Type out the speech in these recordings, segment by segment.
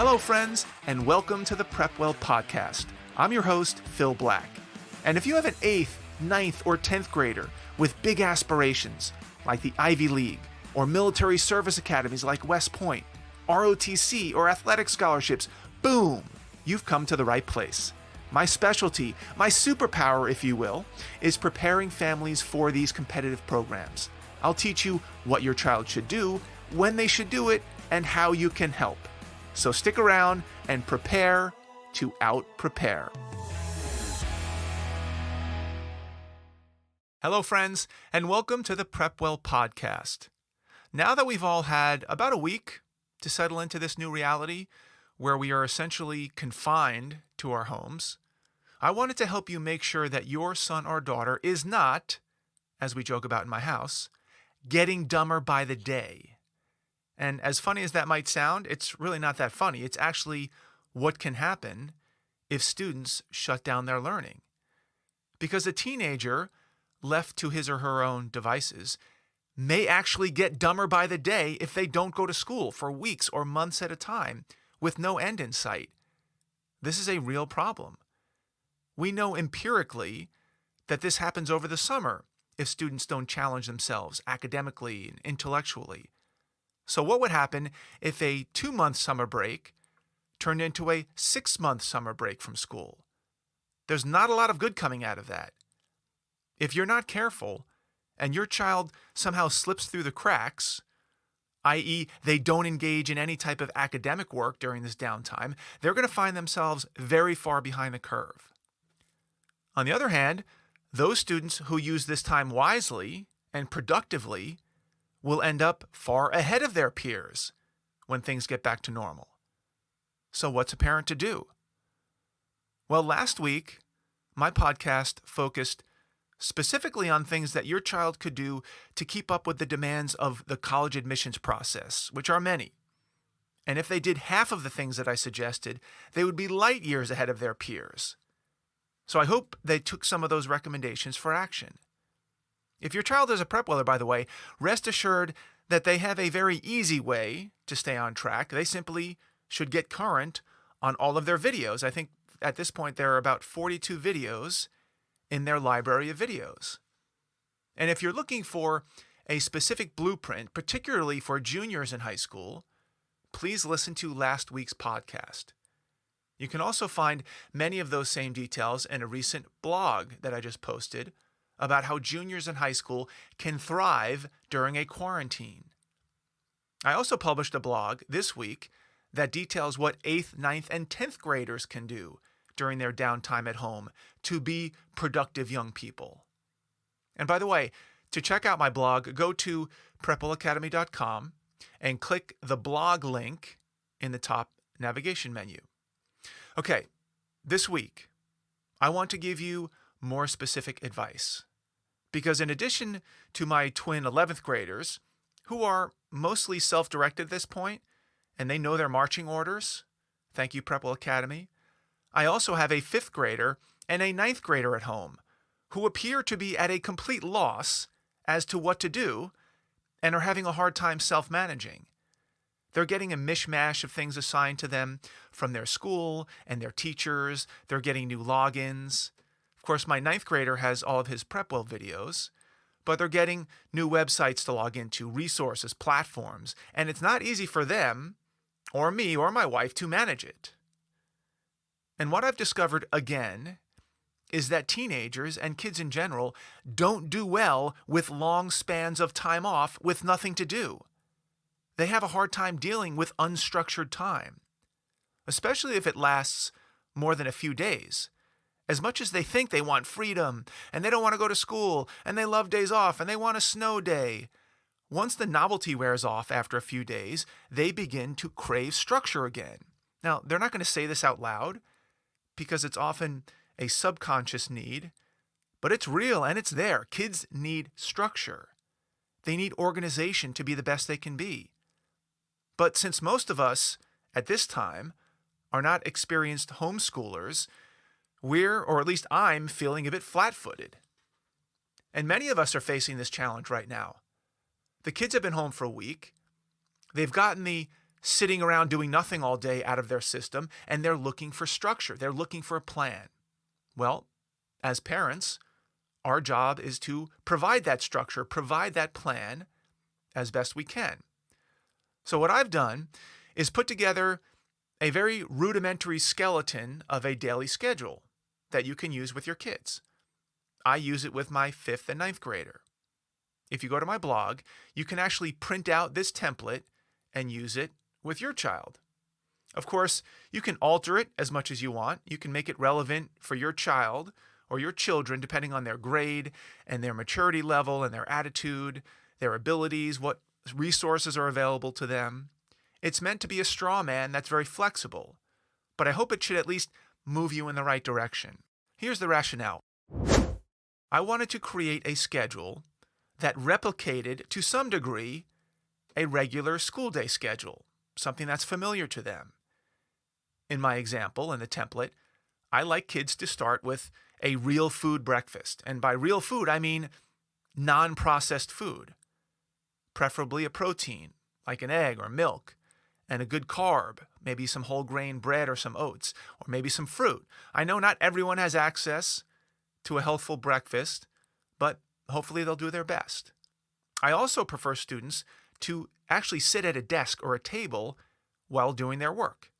Hello, friends, and welcome to the Prepwell Podcast. I'm your host, Phil Black. And if you have an 8th, 9th, or 10th grader with big aspirations, like the Ivy League, or military service academies like West Point, ROTC, or athletic scholarships, boom, you've come to the right place. My specialty, my superpower, if you will, is preparing families for these competitive programs. I'll teach you what your child should do, when they should do it, and how you can help. So stick around and prepare to out-prepare. Hello, friends, and welcome to the Prepwell Podcast. Now that we've all had about a week to settle into this new reality, where we are essentially confined to our homes, I wanted to help you make sure that your son or daughter is not, as we joke about in my house, getting dumber by the day. And as funny as that might sound, it's really not that funny. It's actually what can happen if students shut down their learning. Because a teenager left to his or her own devices may actually get dumber by the day if they don't go to school for weeks or months at a time with no end in sight. This is a real problem. We know empirically that this happens over the summer if students don't challenge themselves academically and intellectually. So what would happen if a 2-month summer break turned into a 6-month summer break from school? There's not a lot of good coming out of that. If you're not careful and your child somehow slips through the cracks, i.e. they don't engage in any type of academic work during this downtime, they're going to find themselves very far behind the curve. On the other hand, those students who use this time wisely and productively will end up far ahead of their peers when things get back to normal. So what's a parent to do? Well, last week, my podcast focused specifically on things that your child could do to keep up with the demands of the college admissions process, which are many. And if they did half of the things that I suggested, they would be light years ahead of their peers. So I hope they took some of those recommendations for action. If your child is a prepweller, by the way, rest assured that they have a very easy way to stay on track. They simply should get current on all of their videos. I think at this point there are about 42 videos in their library of videos. And if you're looking for a specific blueprint, particularly for juniors in high school, please listen to last week's podcast. You can also find many of those same details in a recent blog that I just posted about how juniors in high school can thrive during a quarantine. I also published a blog this week that details what 8th, 9th, and 10th graders can do during their downtime at home to be productive young people. And by the way, to check out my blog, go to prepwellacademy.com and click the blog link in the top navigation menu. Okay, this week, I want to give you more specific advice. Because in addition to my twin 11th graders, who are mostly self-directed at this point, and they know their marching orders, thank you Prepwell Academy, I also have a 5th grader and a 9th grader at home who appear to be at a complete loss as to what to do and are having a hard time self-managing. They're getting a mishmash of things assigned to them from their school and their teachers. They're getting new logins. Of course, my 9th grader has all of his Prepwell videos, but they're getting new websites to log into, resources, platforms, and it's not easy for them, or me, or my wife to manage it. And what I've discovered again is that teenagers and kids in general don't do well with long spans of time off with nothing to do. They have a hard time dealing with unstructured time, especially if it lasts more than a few days. As much as they think they want freedom, and they don't want to go to school, and they love days off, and they want a snow day, once the novelty wears off after a few days, they begin to crave structure again. Now, they're not going to say this out loud, because it's often a subconscious need, but it's real and it's there. Kids need structure. They need organization to be the best they can be. But since most of us at this time are not experienced homeschoolers, or at least I'm feeling a bit flat-footed. And many of us are facing this challenge right now. The kids have been home for a week. They've gotten the sitting around doing nothing all day out of their system, and they're looking for structure. They're looking for a plan. Well, as parents, our job is to provide that structure, provide that plan as best we can. So what I've done is put together a very rudimentary skeleton of a daily schedule that you can use with your kids. I use it with my 5th and 9th grader. If you go to my blog, you can actually print out this template and use it with your child. Of course, you can alter it as much as you want. You can make it relevant for your child or your children, depending on their grade and their maturity level and their attitude, their abilities, what resources are available to them. It's meant to be a straw man that's very flexible, but I hope it should at least move you in the right direction. Here's the rationale. I wanted to create a schedule that replicated, to some degree, a regular school day schedule, something that's familiar to them. In my example, in the template, I like kids to start with a real food breakfast. And by real food, I mean non-processed food, preferably a protein, like an egg or milk, and a good carb, maybe some whole grain bread or some oats, or maybe some fruit. I know not everyone has access to a healthful breakfast, but hopefully they'll do their best. I also prefer students to actually sit at a desk or a table while doing their work,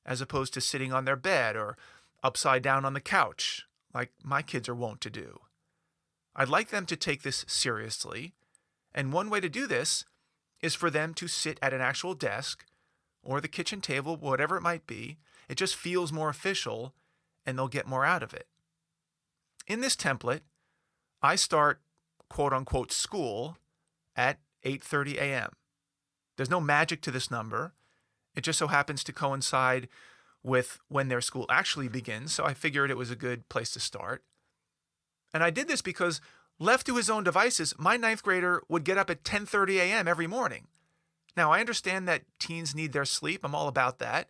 as opposed to sitting on their bed or upside down on the couch, like my kids are wont to do. I'd like them to take this seriously, and one way to do this is for them to sit at an actual desk or the kitchen table, whatever it might be. It just feels more official, and they'll get more out of it. In this template, I start quote-unquote school at 8:30 a.m. There's no magic to this number. It just so happens to coincide with when their school actually begins, so I figured it was a good place to start. And I did this because, left to his own devices, my 9th grader would get up at 10:30 a.m. every morning. Now, I understand that teens need their sleep. I'm all about that.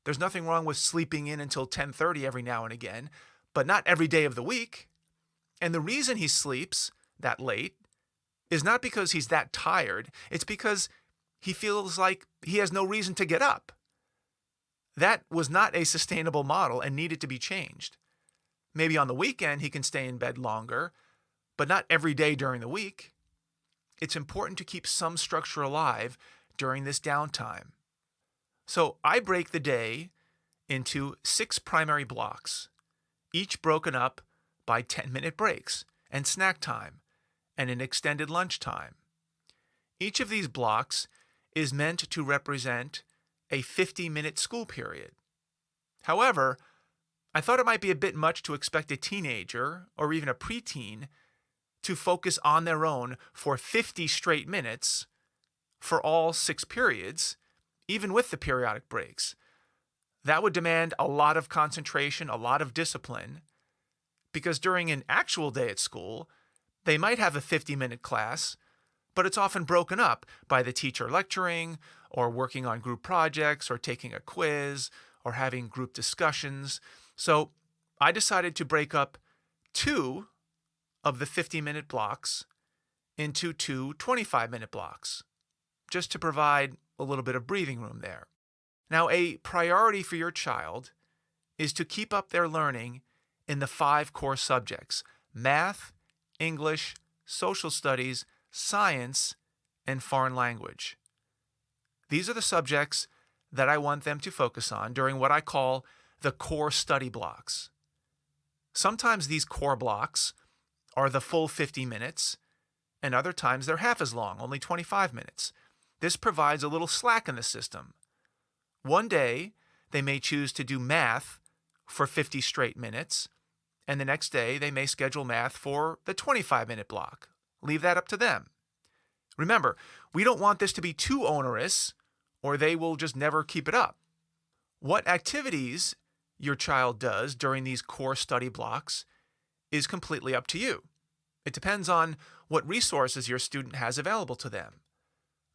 There's nothing wrong with sleeping in until 10:30 every now and again, but not every day of the week. And the reason he sleeps that late is not because he's that tired. It's because he feels like he has no reason to get up. That was not a sustainable model and needed to be changed. Maybe on the weekend he can stay in bed longer, but not every day during the week. It's important to keep some structure alive during this downtime. So I break the day into 6 primary blocks, each broken up by 10-minute breaks and snack time and an extended lunch time. Each of these blocks is meant to represent a 50-minute school period. However, I thought it might be a bit much to expect a teenager or even a preteen to focus on their own for 50 straight minutes for all 6 periods, even with the periodic breaks. That would demand a lot of concentration, a lot of discipline, because during an actual day at school, they might have a 50-minute class, but it's often broken up by the teacher lecturing or working on group projects or taking a quiz or having group discussions. So I decided to break up 2 of the 50-minute blocks into 2 25-minute blocks, just to provide a little bit of breathing room there. Now, a priority for your child is to keep up their learning in the 5 core subjects: math, English, social studies, science, and foreign language. These are the subjects that I want them to focus on during what I call the core study blocks. Sometimes these core blocks are the full 50 minutes, and other times they're half as long, only 25 minutes. This provides a little slack in the system. One day, they may choose to do math for 50 straight minutes, and the next day they may schedule math for the 25-minute block. Leave that up to them. Remember, we don't want this to be too onerous, or they will just never keep it up. What activities your child does during these core study blocks is completely up to you. It depends on what resources your student has available to them.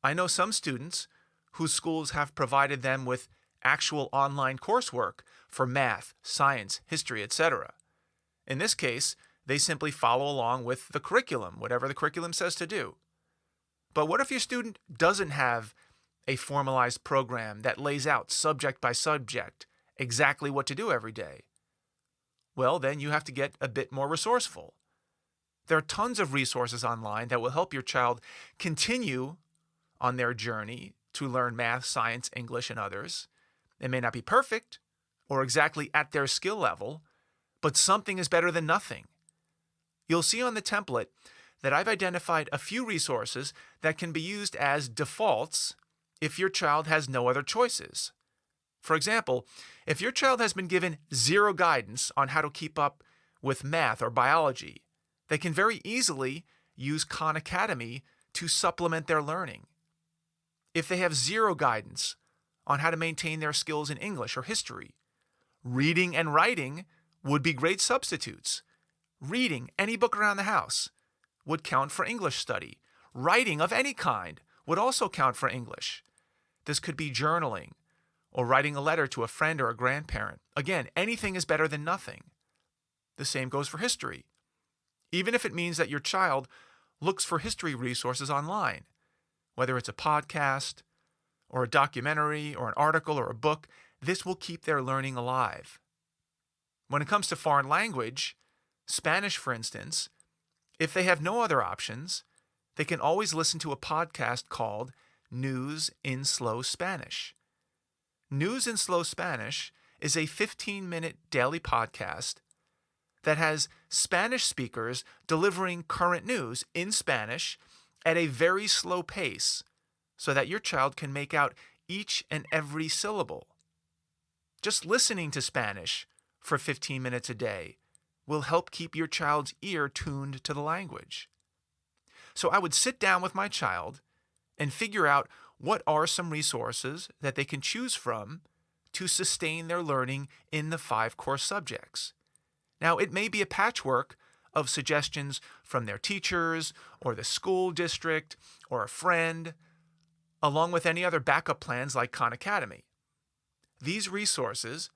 I know some students whose schools have provided them with actual online coursework for math, science, history, etc. In this case, they simply follow along with the curriculum, whatever the curriculum says to do. But what if your student doesn't have a formalized program that lays out subject by subject exactly what to do every day, well, then you have to get a bit more resourceful. There are tons of resources online that will help your child continue on their journey to learn math, science, English, and others. It may not be perfect or exactly at their skill level, but something is better than nothing. You'll see on the template that I've identified a few resources that can be used as defaults if your child has no other choices. For example, if your child has been given zero guidance on how to keep up with math or biology, they can very easily use Khan Academy to supplement their learning. If they have zero guidance on how to maintain their skills in English or history, reading and writing would be great substitutes. Reading any book around the house would count for English study. Writing of any kind would also count for English. This could be journaling or writing a letter to a friend or a grandparent. Again, anything is better than nothing. The same goes for history. Even if it means that your child looks for history resources online, whether it's a podcast or a documentary or an article or a book, this will keep their learning alive. When it comes to foreign language, Spanish, for instance, if they have no other options, they can always listen to a podcast called News in Slow Spanish. News in Slow Spanish is a 15-minute daily podcast that has Spanish speakers delivering current news in Spanish at a very slow pace so that your child can make out each and every syllable. Just listening to Spanish for 15 minutes a day will help keep your child's ear tuned to the language. So I would sit down with my child and figure out what are some resources that they can choose from to sustain their learning in the 5 core subjects. Now, it may be a patchwork of suggestions from their teachers or the school district or a friend, along with any other backup plans like Khan Academy. These resources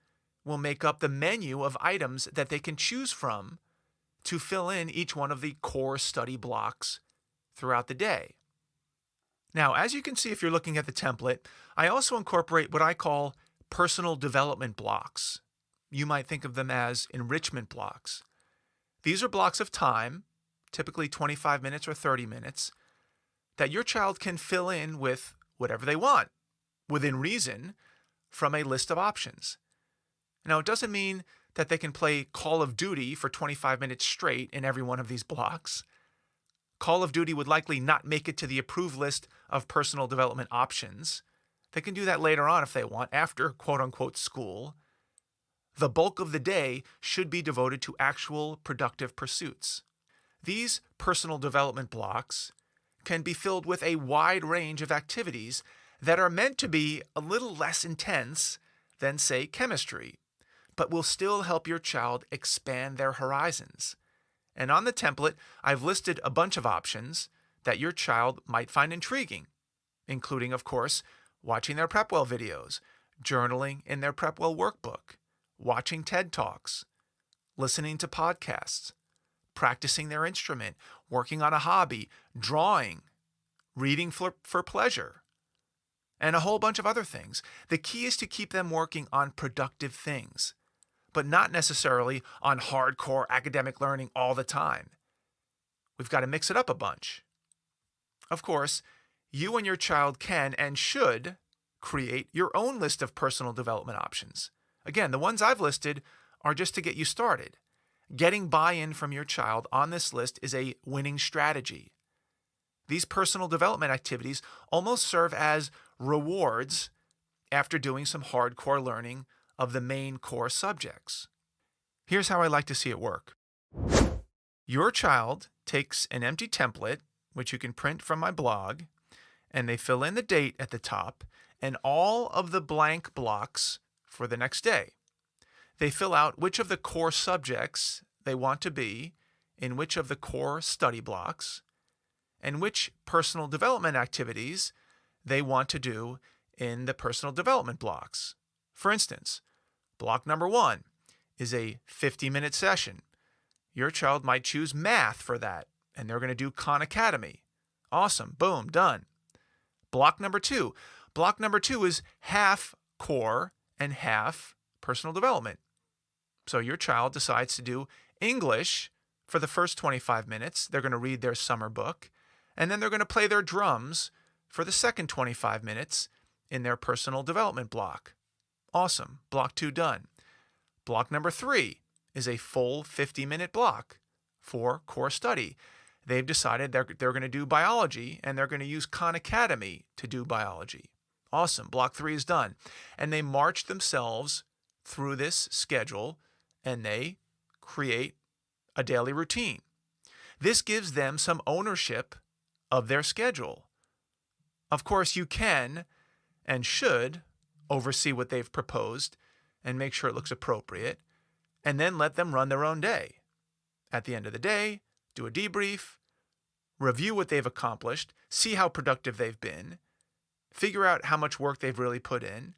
will make up the menu of items that they can choose from to fill in each one of the core study blocks throughout the day. Now, as you can see if you're looking at the template, I also incorporate what I call personal development blocks. You might think of them as enrichment blocks. These are blocks of time, typically 25 minutes or 30 minutes, that your child can fill in with whatever they want, within reason, from a list of options. Now, it doesn't mean that they can play Call of Duty for 25 minutes straight in every one of these blocks. Call of Duty would likely not make it to the approved list of personal development options. They can do that later on if they want, after quote-unquote school. The bulk of the day should be devoted to actual productive pursuits. These personal development blocks can be filled with a wide range of activities that are meant to be a little less intense than, say, chemistry, but will still help your child expand their horizons. And on the template, I've listed a bunch of options that your child might find intriguing, including, of course, watching their PrepWell videos, journaling in their PrepWell workbook, watching TED Talks, listening to podcasts, practicing their instrument, working on a hobby, drawing, reading for pleasure, and a whole bunch of other things. The key is to keep them working on productive things, but not necessarily on hardcore academic learning all the time. We've got to mix it up a bunch. Of course, you and your child can and should create your own list of personal development options. Again, the ones I've listed are just to get you started. Getting buy-in from your child on this list is a winning strategy. These personal development activities almost serve as rewards after doing some hardcore learning of the main core subjects. Here's how I like to see it work. Your child takes an empty template, which you can print from my blog, and they fill in the date at the top and all of the blank blocks for the next day. They fill out which of the core subjects they want to be in which of the core study blocks and which personal development activities they want to do in the personal development blocks. For instance, block number 1 is a 50-minute session. Your child might choose math for that, and they're going to do Khan Academy. Awesome. Boom. Done. Block number 2. Block number 2 is half core and half personal development. So your child decides to do English for the first 25 minutes. They're going to read their summer book, and then they're going to play their drums for the second 25 minutes in their personal development block. Awesome. Block 2 done. Block number 3 is a full 50-minute block for core study. They've decided they're going to do biology, and they're going to use Khan Academy to do biology. Awesome. Block 3 is done. And they march themselves through this schedule, and they create a daily routine. This gives them some ownership of their schedule. Of course, you can and should oversee what they've proposed and make sure it looks appropriate, and then let them run their own day. At the end of the day, do a debrief, review what they've accomplished, see how productive they've been, figure out how much work they've really put in,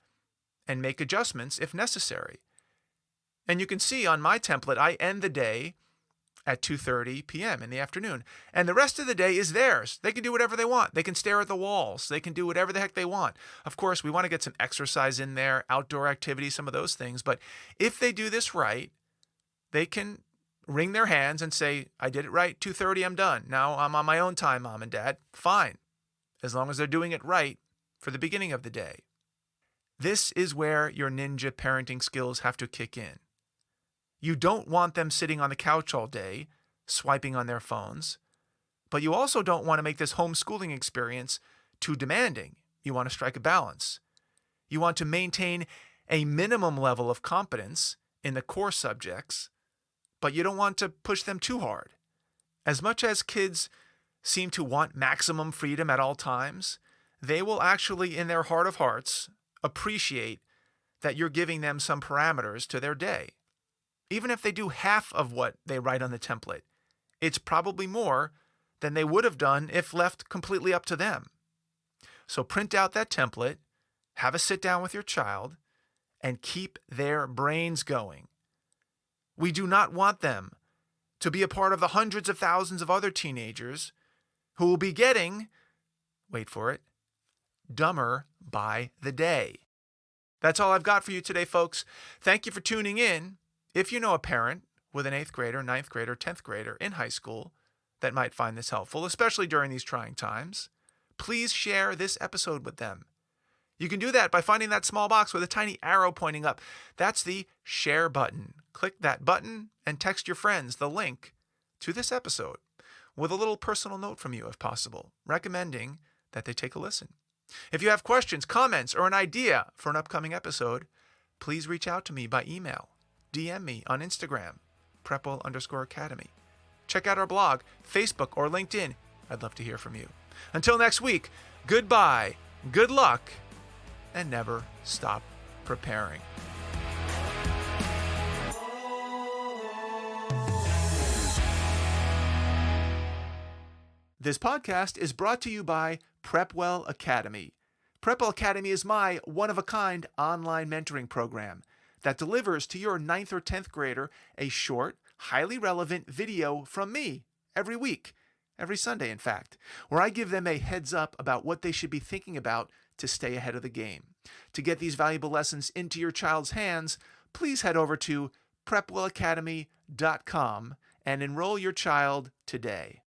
and make adjustments if necessary. And you can see on my template, I end the day at 2:30 p.m. in the afternoon. And the rest of the day is theirs. They can do whatever they want. They can stare at the walls. They can do whatever the heck they want. Of course, we want to get some exercise in there, outdoor activities, some of those things. But if they do this right, they can wring their hands and say, I did it right, 2:30, I'm done. Now I'm on my own time, Mom and Dad. Fine, as long as they're doing it right for the beginning of the day. This is where your ninja parenting skills have to kick in. You don't want them sitting on the couch all day, swiping on their phones, but you also don't want to make this homeschooling experience too demanding. You want to strike a balance. You want to maintain a minimum level of competence in the core subjects, but you don't want to push them too hard. As much as kids seem to want maximum freedom at all times, they will actually, in their heart of hearts, appreciate that you're giving them some parameters to their day. Even if they do half of what they write on the template, it's probably more than they would have done if left completely up to them. So print out that template, have a sit down with your child, and keep their brains going. We do not want them to be a part of the hundreds of thousands of other teenagers who will be getting, wait for it, dumber by the day. That's all I've got for you today, folks. Thank you for tuning in. If you know a parent with an 8th grader, 9th grader, 10th grader in high school that might find this helpful, especially during these trying times, please share this episode with them. You can do that by finding that small box with a tiny arrow pointing up. That's the share button. Click that button and text your friends the link to this episode with a little personal note from you if possible, recommending that they take a listen. If you have questions, comments, or an idea for an upcoming episode, please reach out to me by email. DM me on Instagram, prepwell_academy. Check out our blog, Facebook, or LinkedIn. I'd love to hear from you. Until next week, goodbye, good luck, and never stop preparing. This podcast is brought to you by Prepwell Academy. Prepwell Academy is my one-of-a-kind online mentoring program that delivers to your 9th or 10th grader a short, highly relevant video from me every week, every Sunday in fact, where I give them a heads up about what they should be thinking about to stay ahead of the game. To get these valuable lessons into your child's hands, please head over to prepwellacademy.com and enroll your child today.